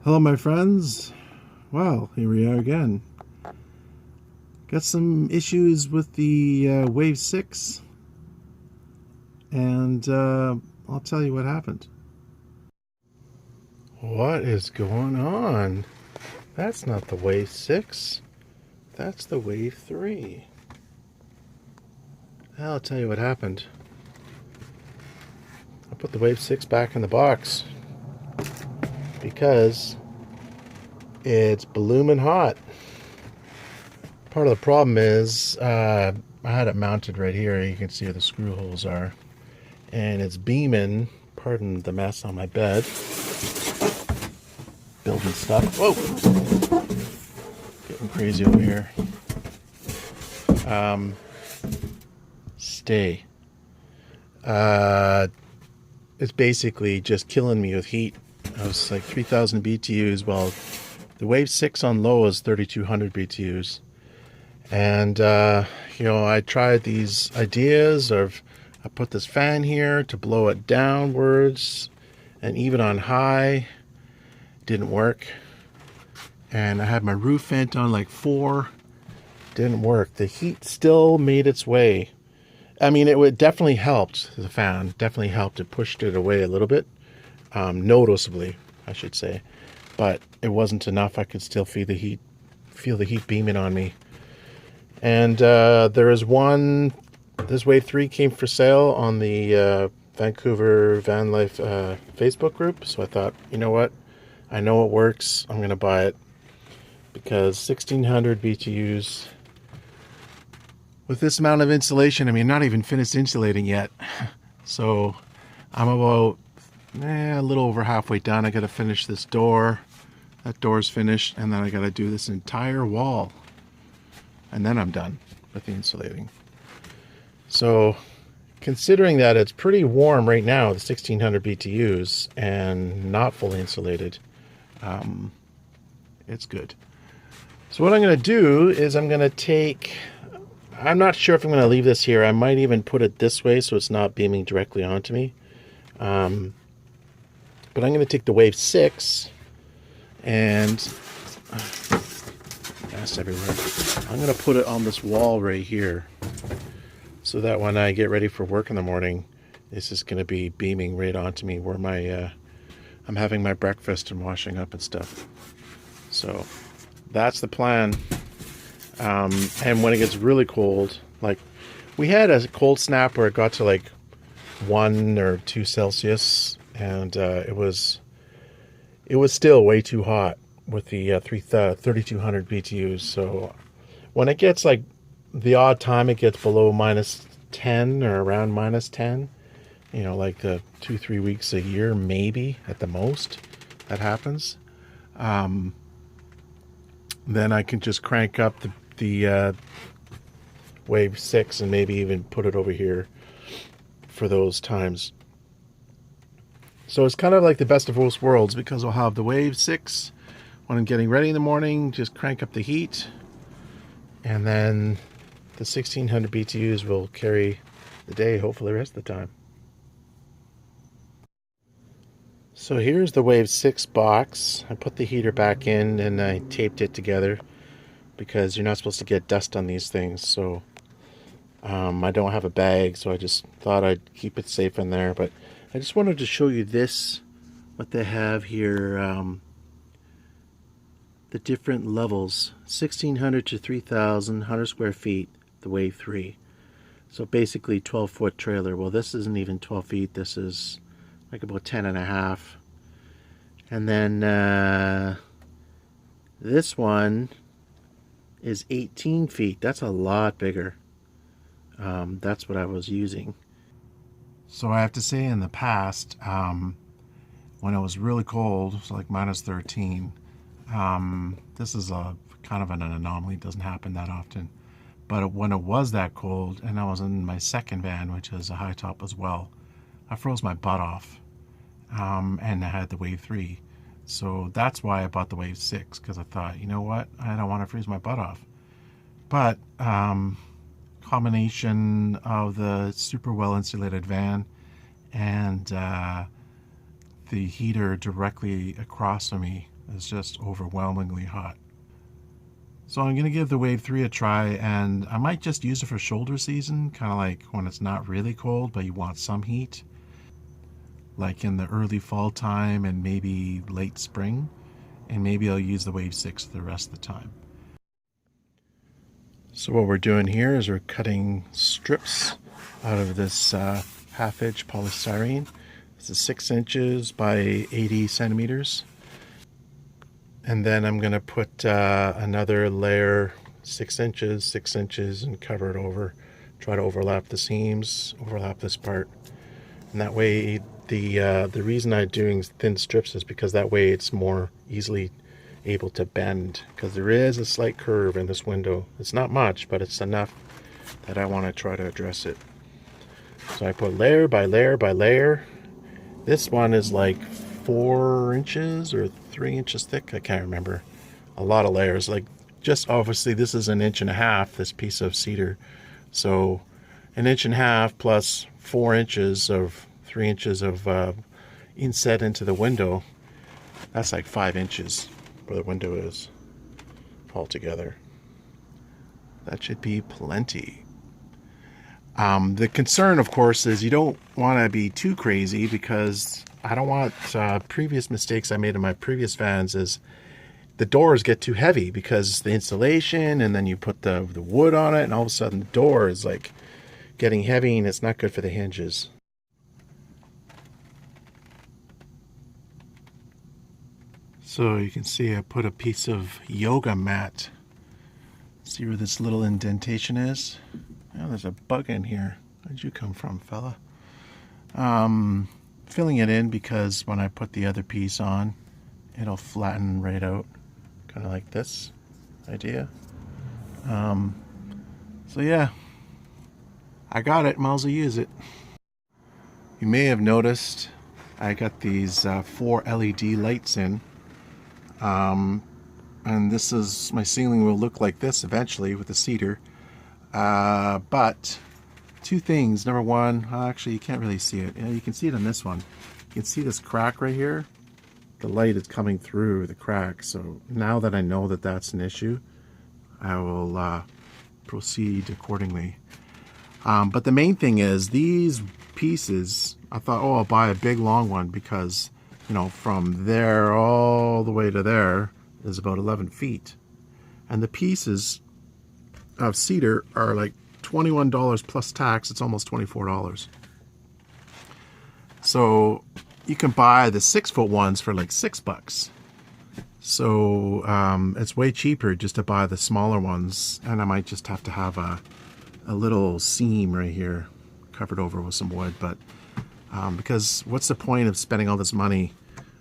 Hello, my friends. Well, here we are again. Got some issues with the Wave 6, and I'll tell you what happened. What is going on? That's not the Wave 6. That's the Wave 3. I'll tell you what happened. I put the Wave 6 back in the box because it's blooming hot. Part of the problem is I had it mounted right here. You can see where the screw holes are. And it's beaming. Pardon the mess on my bed. Building stuff. Whoa! Getting crazy over here. Stay. It's basically just killing me with heat. I was like 3,000 BTUs. Well, the Wave 6 on low is 3,200 BTUs. And, I tried these ideas of, I put this fan here to blow it downwards, and even on high, didn't work. And I had my roof vent on like 4, didn't work. The heat still made its way. I mean, it definitely helped, the fan definitely helped. It pushed it away a little bit, noticeably, I should say. But it wasn't enough. I could still feel the heat beaming on me. And there is one, this Wave 3 came for sale on the Vancouver Van Life Facebook group. So I thought, you know what? I know it works. I'm going to buy it because 1,600 BTUs with this amount of insulation. I mean, not even finished insulating yet. So I'm about a little over halfway done. I got to finish this door. That door's finished. And then I got to do this entire wall. And then I'm done with the insulating. So considering that it's pretty warm right now, the 1,600 BTUs, and not fully insulated, it's good. So what I'm going to do is I'm going to take, I'm not sure if I'm going to leave this here. I might even put it this way so it's not beaming directly onto me. But I'm going to take the Wave 6 and gas everywhere. I'm going to put it on this wall right here so that when I get ready for work in the morning, this is going to be beaming right onto me where my I'm having my breakfast and washing up and stuff. So that's the plan. And when it gets really cold, like we had a cold snap where it got to like 1 or 2 Celsius, and it was still way too hot with the 3,200 BTUs. So when it gets like the odd time it gets below -10 or around -10, like the 2-3 weeks a year, maybe at the most, that happens. Then I can just crank up the Wave 6 and maybe even put it over here for those times. So it's kind of like the best of both worlds, because I'll have the Wave 6 when I'm getting ready in the morning, just crank up the heat, and then the 1,600 BTUs will carry the day, hopefully the rest of the time. So here's the Wave 6 box. I put the heater back in and I taped it together because you're not supposed to get dust on these things. So I don't have a bag, so I just thought I'd keep it safe in there. But I just wanted to show you this, what they have here. The different levels, 1,600 to 3,000, 100 square feet, the Wave 3. So basically 12-foot trailer. Well, this isn't even 12 feet. This is like about 10 and a half. And then this one is 18 feet. That's a lot bigger. That's what I was using. So I have to say, in the past, when it was really cold, it was like -13, this is a kind of an anomaly. It doesn't happen that often. But when it was that cold, and I was in my second van, which is a high top as well, I froze my butt off. And I had the Wave 3. So that's why I bought the Wave 6, because I thought, you know what, I don't want to freeze my butt off. But combination of the super well insulated van and the heater directly across from me, is just overwhelmingly hot. So I'm going to give the Wave 3 a try, and I might just use it for shoulder season, kind of like when it's not really cold, but you want some heat, like in the early fall time and maybe late spring, and maybe I'll use the Wave 6 the rest of the time. So what we're doing here is we're cutting strips out of this half-inch polystyrene. This is 6 inches by 80 centimeters. And then I'm going to put another layer, 6 inches, and cover it over. Try to overlap the seams, overlap this part. And that way, the reason I'm doing thin strips is because that way it's more easily able to bend. Because there is a slight curve in this window. It's not much, but it's enough that I want to try to address it. So I put layer by layer by layer. This one is like 4 inches or 3 inches thick. I can't remember. A lot of layers. Like, just obviously this is 1.5 inches, this piece of cedar. So 1.5 inches plus 4 inches of 3 inches of inset into the window. That's like 5 inches where the window is altogether. That should be plenty. The concern, of course, is you don't want to be too crazy, because I don't want previous mistakes I made in my previous vans is the doors get too heavy because the insulation, and then you put the wood on it, and all of a sudden the door is like getting heavy, and it's not good for the hinges. So you can see I put a piece of yoga mat. See where this little indentation is? Oh, there's a bug in here. Where'd you come from, fella? Filling it in because when I put the other piece on, it'll flatten right out, kind of like this idea. So yeah, I got it. Might as well use it. You may have noticed I got these 4 LED lights in, and this is, my ceiling will look like this eventually with the cedar. But 2 things. Number one, actually you can't really see it. You can see it on this one. You can see this crack right here. The light is coming through the crack. So now that I know that that's an issue, I will proceed accordingly. But the main thing is these pieces, I thought, oh, I'll buy a big long one because, you know, from there all the way to there is about 11 feet. And the pieces of cedar are like $21 plus tax. It's almost $24. So you can buy the 6-foot ones for like $6. So it's way cheaper just to buy the smaller ones, and I might just have to have a little seam right here covered over with some wood. But because what's the point of spending all this money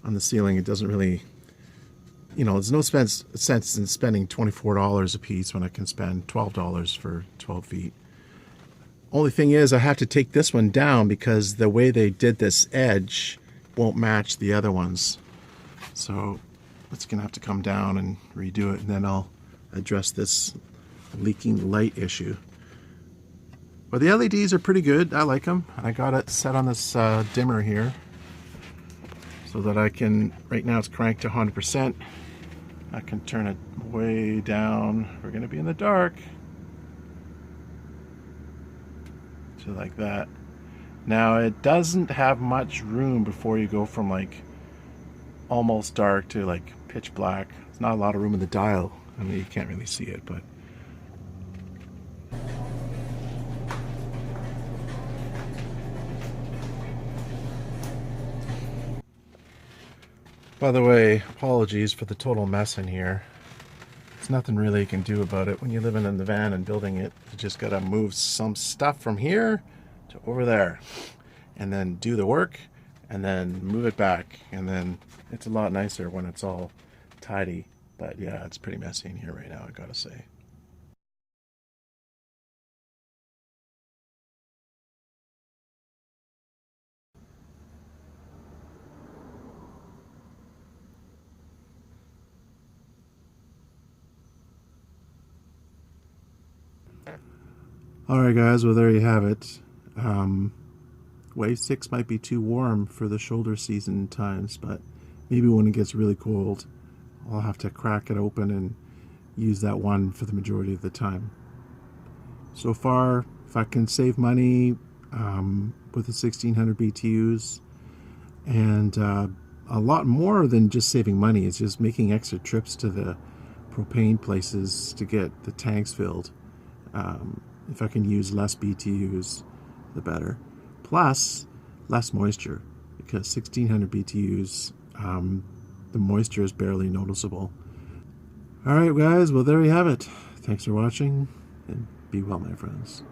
on the ceiling? It doesn't really, you know, there's no sense in spending $24 a piece when I can spend $12 for 12 feet. Only thing is I have to take this one down because the way they did this edge won't match the other ones. So it's gonna have to come down and redo it, and then I'll address this leaking light issue. But the LEDs are pretty good. I like them. I got it set on this dimmer here so that I can, right now it's cranked to 100%. I can turn it way down. We're gonna be in the dark. So like that. Now it doesn't have much room before you go from like almost dark to like pitch black. There's not a lot of room in the dial. I mean, you can't really see it, but by the way, apologies for the total mess in here. There's nothing really you can do about it when you're living in the van and building it. You just gotta move some stuff from here to over there and then do the work and then move it back, and then it's a lot nicer when it's all tidy. But yeah, it's pretty messy in here right now, I gotta say. Alright guys, well there you have it. Wave 6 might be too warm for the shoulder season times, but maybe when it gets really cold, I'll have to crack it open and use that one for the majority of the time. So far, if I can save money with the 1600 BTUs, and a lot more than just saving money, it's just making extra trips to the propane places to get the tanks filled. If I can use less BTUs, the better. Plus, less moisture, because 1600 BTUs, the moisture is barely noticeable. All right, guys, well, there you have it. Thanks for watching, and be well, my friends.